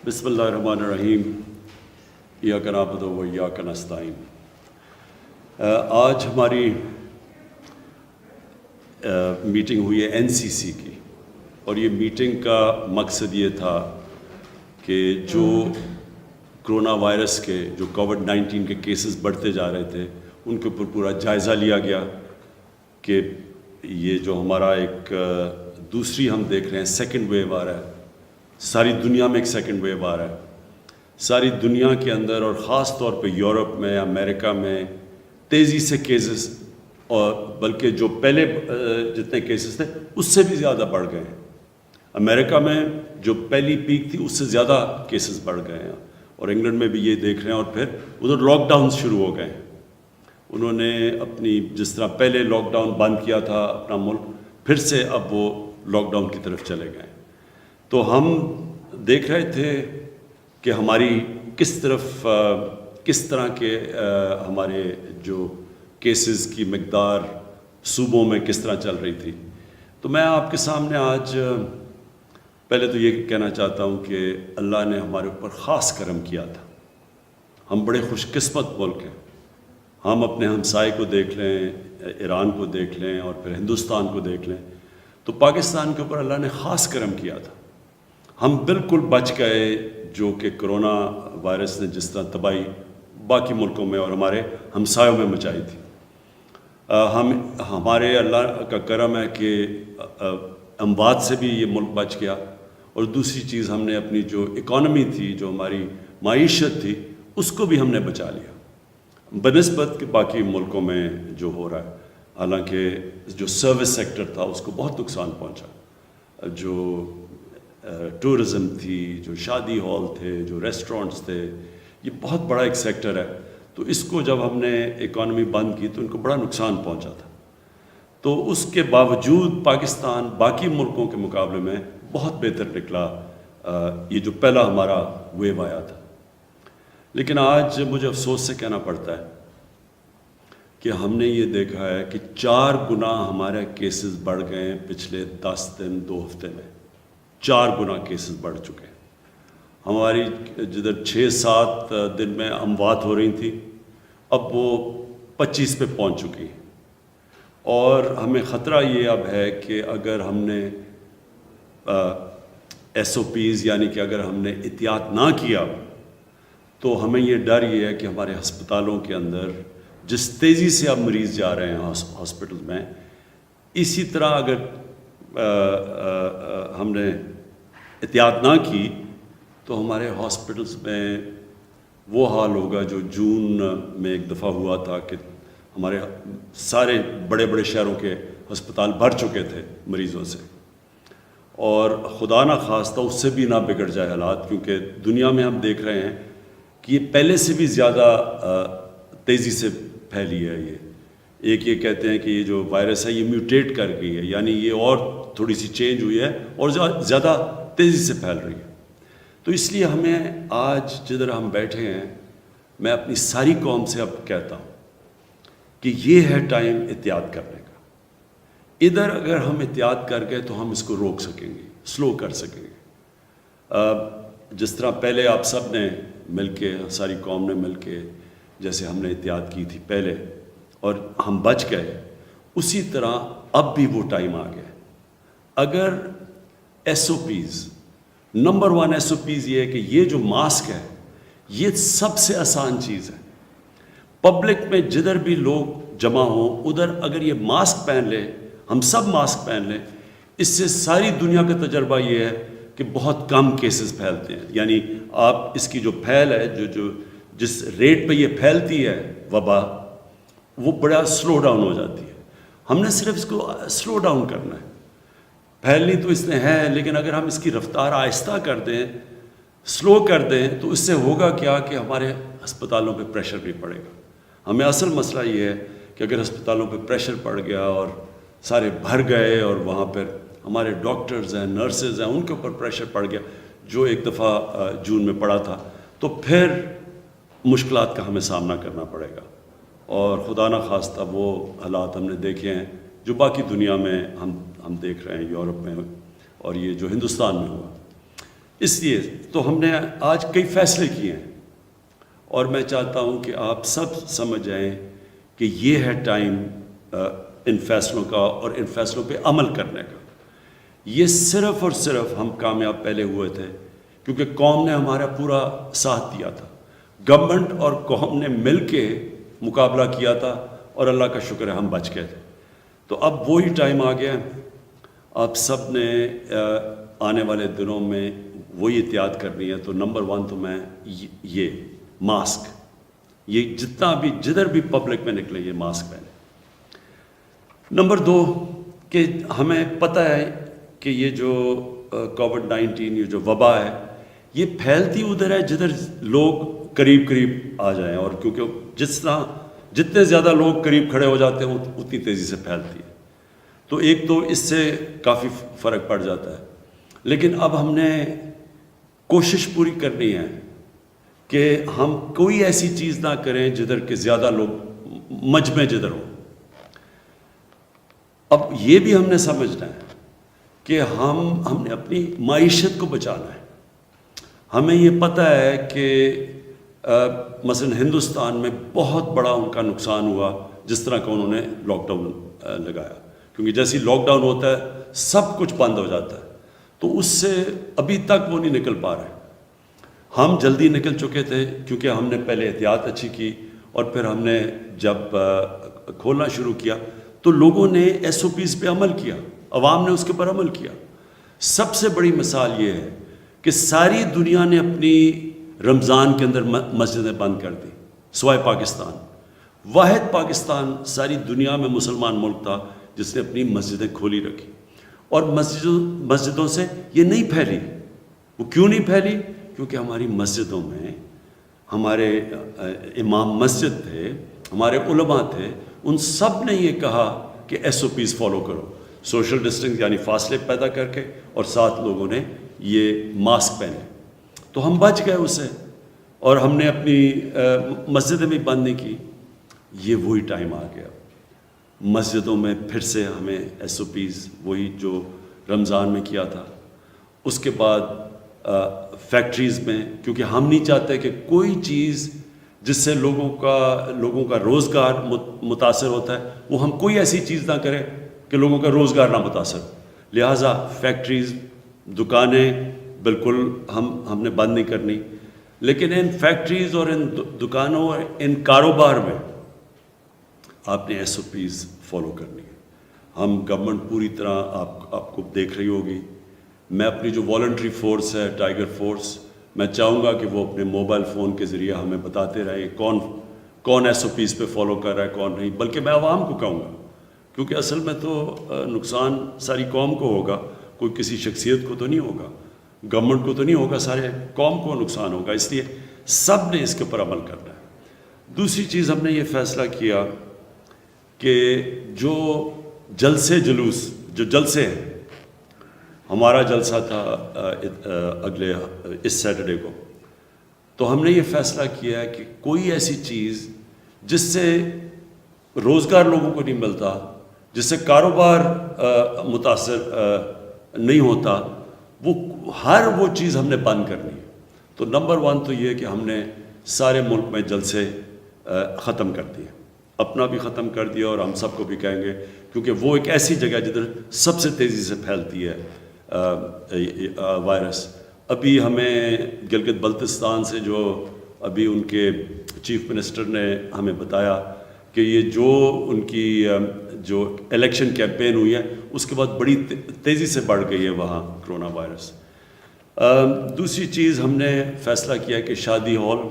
بسم اللہ الرحمن الرحیم ایاک نعبد و ایاک نستعین۔ آج ہماری میٹنگ ہوئی ہے NCC کی، اور یہ میٹنگ کا مقصد یہ تھا کہ جو کرونا وائرس کے جو کووڈ-19 کے کیسز بڑھتے جا رہے تھے ان کے اوپر پورا جائزہ لیا گیا کہ یہ جو ہمارا ایک دوسری ہم دیکھ رہے ہیں سیکنڈ ویو آ رہا ہے، ساری دنیا میں ایک سیکنڈ ویو آ رہا ہے، ساری دنیا کے اندر اور خاص طور پہ یورپ میں، امریکہ میں تیزی سے کیسز، اور بلکہ جو پہلے جتنے کیسز تھے اس سے بھی زیادہ بڑھ گئے ہیں۔ امریکہ میں جو پہلی پیک تھی اس سے زیادہ کیسز بڑھ گئے ہیں، اور انگلینڈ میں بھی یہ دیکھ رہے ہیں، اور پھر ادھر لاک ڈاؤن شروع ہو گئے ہیں۔ انہوں نے اپنی جس طرح پہلے لاک ڈاؤن بند کیا تھا اپنا ملک، پھر سے اب وہ لاک ڈاؤن کی طرف چلے گئے۔ تو ہم دیکھ رہے تھے کہ ہماری کس طرح کے ہمارے جو کیسز کی مقدار صوبوں میں کس طرح چل رہی تھی۔ تو میں آپ کے سامنے آج پہلے تو یہ کہنا چاہتا ہوں کہ اللہ نے ہمارے اوپر خاص کرم کیا تھا۔ ہم بڑے خوش قسمت ملک ہیں۔ ہم اپنے ہمسائے کو دیکھ لیں، ایران کو دیکھ لیں، اور پھر ہندوستان کو دیکھ لیں، تو پاکستان کے اوپر اللہ نے خاص کرم کیا تھا۔ ہم بالکل بچ گئے جو کہ کرونا وائرس نے جس طرح تباہی باقی ملکوں میں اور ہمارے ہمسایوں میں مچائی تھی۔ ہمارے اللہ کا کرم ہے کہ اموات سے بھی یہ ملک بچ گیا، اور دوسری چیز ہم نے اپنی جو اکانومی تھی، جو ہماری معیشت تھی، اس کو بھی ہم نے بچا لیا بنسبت کہ باقی ملکوں میں جو ہو رہا ہے۔ حالانکہ جو سروس سیکٹر تھا اس کو بہت نقصان پہنچا، جو ٹورزم تھی، جو شادی ہال تھے، جو ریسٹورنٹس تھے، یہ بہت بڑا ایک سیکٹر ہے۔ تو اس کو جب ہم نے اکانومی بند کی تو ان کو بڑا نقصان پہنچا تھا۔ تو اس کے باوجود پاکستان باقی ملکوں کے مقابلے میں بہت بہتر نکلا، یہ جو پہلا ہمارا ویو آیا تھا۔ لیکن آج مجھے افسوس سے کہنا پڑتا ہے کہ ہم نے یہ دیکھا ہے کہ 4 گنا ہمارے کیسز بڑھ گئے ہیں پچھلے 10 دن 2 ہفتے میں۔ 4 گنا کیسز بڑھ چکے ہیں۔ ہماری جدھر 6-7 دن میں اموات ہو رہی تھیں، اب وہ 25 پہ پہنچ چکی ہیں، اور ہمیں خطرہ یہ اب ہے کہ اگر ہم نے SOPs یعنی کہ اگر ہم نے احتیاط نہ کیا تو ہمیں یہ ڈر یہ ہے کہ ہمارے ہسپتالوں کے اندر جس تیزی سے اب مریض جا رہے ہیں ہاسپٹل میں، اسی طرح اگر ہم نے احتیاط نہ کی تو ہمارے ہاسپٹلس میں وہ حال ہوگا جو جون میں ایک دفعہ ہوا تھا کہ ہمارے سارے بڑے بڑے شہروں کے ہسپتال بھر چکے تھے مریضوں سے، اور خدا نہ خواستہ اس سے بھی نہ بگڑ جائے حالات، کیونکہ دنیا میں ہم دیکھ رہے ہیں کہ یہ پہلے سے بھی زیادہ تیزی سے پھیلی ہے۔ ایک یہ کہتے ہیں کہ یہ جو وائرس ہے یہ میوٹیٹ کر گئی ہے، یعنی یہ اور تھوڑی سی چینج ہوئی ہے اور زیادہ تیزی سے پھیل رہی ہے۔ تو اس لیے ہمیں آج جدھر ہم بیٹھے ہیں، میں اپنی ساری قوم سے اب کہتا ہوں کہ یہ ہے ٹائم احتیاط کرنے کا۔ ادھر اگر ہم احتیاط کر گئے تو ہم اس کو روک سکیں گے، سلو کر سکیں گے۔ جس طرح پہلے آپ سب نے مل کے، ساری قوم نے مل کے جیسے ہم نے احتیاط کی تھی پہلے اور ہم بچ گئے، اسی طرح اب بھی وہ ٹائم آ گیا۔ اگر SOPs، نمبر 1 SOPs یہ ہے کہ یہ جو ماسک ہے یہ سب سے آسان چیز ہے۔ پبلک میں جدھر بھی لوگ جمع ہوں ادھر اگر یہ ماسک پہن لیں، ہم سب ماسک پہن لیں، اس سے ساری دنیا کا تجربہ یہ ہے کہ بہت کم کیسز پھیلتے ہیں۔ یعنی آپ اس کی جو پھیل ہے، جس ریٹ پہ یہ پھیلتی ہے وبا، وہ بڑا سلو ڈاؤن ہو جاتی ہے۔ ہم نے صرف اس کو سلو ڈاؤن کرنا ہے۔ پھیلنی تو اس نے ہے، لیکن اگر ہم اس کی رفتار آہستہ کر دیں، سلو کر دیں، تو اس سے ہوگا کیا کہ ہمارے ہسپتالوں پہ پریشر بھی پڑے گا۔ ہمیں اصل مسئلہ یہ ہے کہ اگر ہسپتالوں پہ پریشر پڑ گیا اور سارے بھر گئے، اور وہاں پر ہمارے ڈاکٹرز ہیں، نرسز ہیں، ان کے اوپر پریشر پڑ گیا جو ایک دفعہ جون میں پڑا تھا، تو پھر مشکلات کا ہمیں سامنا کرنا پڑے گا، اور خدا نہ خواستہ وہ حالات ہم نے دیکھے ہیں جو باقی دنیا میں ہم دیکھ رہے ہیں، یورپ میں اور یہ جو ہندوستان میں ہوا۔ اس لیے تو ہم نے آج کئی فیصلے کیے ہیں، اور میں چاہتا ہوں کہ آپ سب سمجھ جائیں کہ یہ ہے ٹائم ان فیصلوں کا اور ان فیصلوں پہ عمل کرنے کا۔ یہ صرف اور صرف ہم کامیاب پہلے ہوئے تھے کیونکہ قوم نے ہمارا پورا ساتھ دیا تھا، گورنمنٹ اور قوم نے مل کے مقابلہ کیا تھا، اور اللہ کا شکر ہے ہم بچ گئے تھے۔ تو اب وہی ٹائم آ گیا، آپ سب نے آنے والے دنوں میں وہی احتیاط کرنی ہے۔ تو نمبر 1 تو میں یہ ماسک، یہ جتنا بھی جدھر بھی پبلک میں نکلے یہ ماسک پہنے۔ نمبر 2 کہ ہمیں پتہ ہے کہ یہ جو کووڈ-19 یہ جو وبا ہے یہ پھیلتی ادھر ہے جدھر لوگ قریب قریب آ جائیں، اور کیونکہ جتنے زیادہ لوگ قریب کھڑے ہو جاتے ہیں اتنی تیزی سے پھیلتی ہے۔ تو ایک تو اس سے کافی فرق پڑ جاتا ہے، لیکن اب ہم نے کوشش پوری کرنی ہے کہ ہم کوئی ایسی چیز نہ کریں جدھر کہ زیادہ لوگ مجمع جدھر ہو۔ اب یہ بھی ہم نے سمجھنا ہے کہ ہم نے اپنی معیشت کو بچانا ہے۔ ہمیں یہ پتہ ہے کہ مثلا ہندوستان میں بہت بڑا ان کا نقصان ہوا جس طرح کا انہوں نے لاک ڈاؤن لگایا، کیونکہ جیسے لاک ڈاؤن ہوتا ہے سب کچھ بند ہو جاتا ہے، تو اس سے ابھی تک وہ نہیں نکل پا رہے۔ ہم جلدی نکل چکے تھے کیونکہ ہم نے پہلے احتیاط اچھی کی، اور پھر ہم نے جب کھولنا شروع کیا تو لوگوں نے SOPs پہ عمل کیا، عوام نے اس کے پر عمل کیا۔ سب سے بڑی مثال یہ ہے کہ ساری دنیا نے اپنی رمضان کے اندر مسجدیں بند کر دی سوائے پاکستان۔ واحد پاکستان ساری دنیا میں مسلمان ملک تھا جس نے اپنی مسجدیں کھولی رکھی، اور مسجدوں سے یہ نہیں پھیلی۔ وہ کیوں نہیں پھیلی؟ کیونکہ ہماری مسجدوں میں ہمارے امام مسجد تھے، ہمارے علماء تھے، ان سب نے یہ کہا کہ SOPs فالو کرو، سوشل ڈسٹنس یعنی فاصلے پیدا کر کے، اور ساتھ لوگوں نے یہ ماسک پہنے، تو ہم بچ گئے اسے، اور ہم نے اپنی مسجدیں بھی بند نہیں کی۔ یہ وہی ٹائم آ گیا، مسجدوں میں پھر سے ہمیں SOPs وہی جو رمضان میں کیا تھا، اس کے بعد فیکٹریز میں، کیونکہ ہم نہیں چاہتے کہ کوئی چیز جس سے لوگوں کا روزگار متاثر ہوتا ہے وہ ہم کوئی ایسی چیز نہ کریں کہ لوگوں کا روزگار نہ متاثر، لہٰذا فیکٹریز، دکانیں بالکل ہم نے بند نہیں کرنی، لیکن ان فیکٹریز اور ان دکانوں اور ان کاروبار میں آپ نے SOPs فالو کرنی ہے۔ ہم گورنمنٹ پوری طرح آپ کو دیکھ رہی ہوگی۔ میں اپنی جو والنٹری فورس ہے ٹائیگر فورس، میں چاہوں گا کہ وہ اپنے موبائل فون کے ذریعے ہمیں بتاتے رہیں کون SOPs پہ فالو کر رہا ہے کون نہیں، بلکہ میں عوام کو کہوں گا، کیونکہ اصل میں تو نقصان ساری قوم کو ہوگا، کوئی کسی شخصیت کو تو نہیں ہوگا، گورنمنٹ کو تو نہیں ہوگا، سارے قوم کو نقصان ہوگا، اس لیے سب نے اس کے اوپر عمل کرنا ہے۔ دوسری چیز ہم نے یہ فیصلہ کیا کہ جو جلسے ہیں، ہمارا جلسہ تھا اس سیٹرڈے کو، تو ہم نے یہ فیصلہ کیا ہے کہ کوئی ایسی چیز جس سے روزگار لوگوں کو نہیں ملتا، جس سے کاروبار متاثر نہیں ہوتا، وہ چیز ہم نے بند کرنی ہے۔ تو نمبر 1 تو یہ کہ ہم نے سارے ملک میں جلسے ختم کر دیے، اپنا بھی ختم کر دیا، اور ہم سب کو بھی کہیں گے، کیونکہ وہ ایک ایسی جگہ جدھر سب سے تیزی سے پھیلتی ہے وائرس۔ ابھی ہمیں گلگت بلتستان سے جو ابھی ان کے چیف منسٹر نے ہمیں بتایا کہ یہ جو ان کی جو الیکشن کیمپین ہوئی ہے اس کے بعد بڑی تیزی سے بڑھ گئی ہے وہاں کرونا وائرس۔ دوسری چیز ہم نے فیصلہ کیا کہ شادی ہال،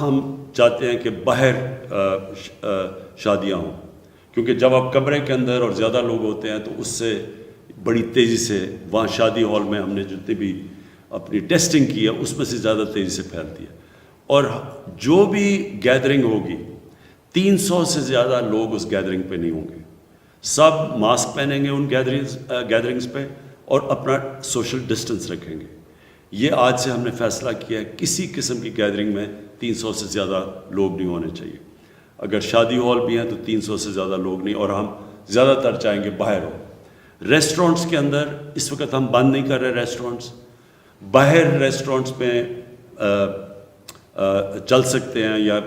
ہم چاہتے ہیں کہ باہر شادیاں ہوں، کیونکہ جب آپ کمرے کے اندر اور زیادہ لوگ ہوتے ہیں تو اس سے بڑی تیزی سے وہاں شادی ہال میں ہم نے جتنی بھی اپنی ٹیسٹنگ کی ہے اس میں سے زیادہ تیزی سے پھیلتی ہے، اور جو بھی گیدرنگ ہوگی 300 سے زیادہ لوگ اس گیدرنگ پہ نہیں ہوں گے، سب ماسک پہنیں گے ان گیدرنگز پہ اور اپنا سوشل ڈسٹنس رکھیں گے۔ یہ آج سے ہم نے فیصلہ کیا ہے کسی قسم کی گیدرنگ میں 300 سے زیادہ لوگ نہیں ہونے چاہیے، اگر شادی ہال بھی ہیں تو 300 سے زیادہ لوگ نہیں، اور ہم زیادہ تر چاہیں گے باہر ہو۔ ریسٹورنٹس کے اندر اس وقت ہم بند نہیں کر رہے ریسٹورنٹس، باہر ریسٹورنٹس میں چل سکتے ہیں، یا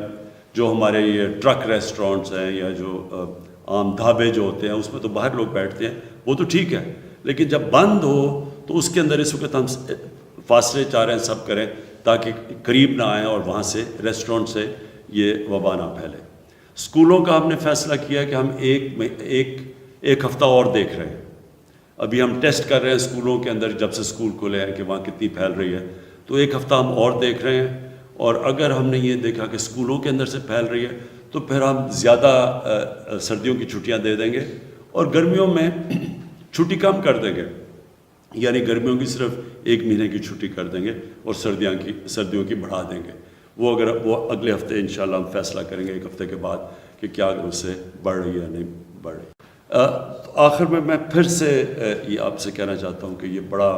جو ہمارے یہ ٹرک ریسٹورنٹس ہیں یا جو عام ڈھابے جو ہوتے ہیں اس میں تو باہر لوگ بیٹھتے ہیں، وہ تو ٹھیک ہے، لیکن جب بند ہو تو اس کے اندر اس وقت ہم فاصلے چاہ رہے ہیں سب کریں تاکہ قریب نہ آئیں اور وہاں سے ریسٹورنٹ سے یہ وبا نہ پھیلے۔ اسکولوں کا ہم نے فیصلہ کیا کہ ہم ایک ہفتہ اور دیکھ رہے ہیں۔ ابھی ہم ٹیسٹ کر رہے ہیں اسکولوں کے اندر، جب سے اسکول کھلے ہیں کہ وہاں کتنی پھیل رہی ہے، تو ایک ہفتہ ہم اور دیکھ رہے ہیں، اور اگر ہم نے یہ دیکھا کہ اسکولوں کے اندر سے پھیل رہی ہے تو پھر ہم زیادہ سردیوں کی چھٹیاں دے دیں گے اور گرمیوں میں چھٹی کم کر دیں گے، یعنی گرمیوں کی صرف 1 مہینے کی چھٹی کر دیں گے اور سردیوں کی بڑھا دیں گے۔ وہ اگلے ہفتے انشاءاللہ ہم فیصلہ کریں گے 1 ہفتے کے بعد کہ کیا اس سے بڑھ رہی ہے یا نہیں بڑھ رہی۔ آخر میں پھر سے یہ آپ سے کہنا چاہتا ہوں کہ یہ بڑا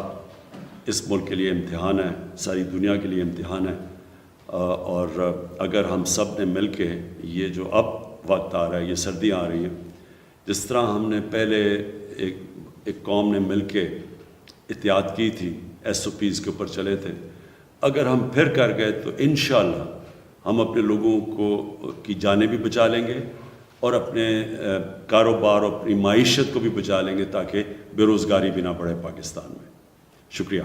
اس ملک کے لیے امتحان ہے، ساری دنیا کے لیے امتحان ہے، اور اگر ہم سب نے مل کے یہ جو اب وقت آ رہا ہے، یہ سردیاں آ رہی ہیں، جس طرح ہم نے پہلے ایک قوم نے مل کے احتیاط کی تھی، SOPs کے اوپر چلے تھے، اگر ہم پھر کر گئے تو انشاءاللہ ہم اپنے لوگوں کی جانیں بھی بچا لیں گے اور اپنے کاروبار اور اپنی معیشت کو بھی بچا لیں گے، تاکہ بے روزگاری بھی نہ بڑھے پاکستان میں۔ شکریہ۔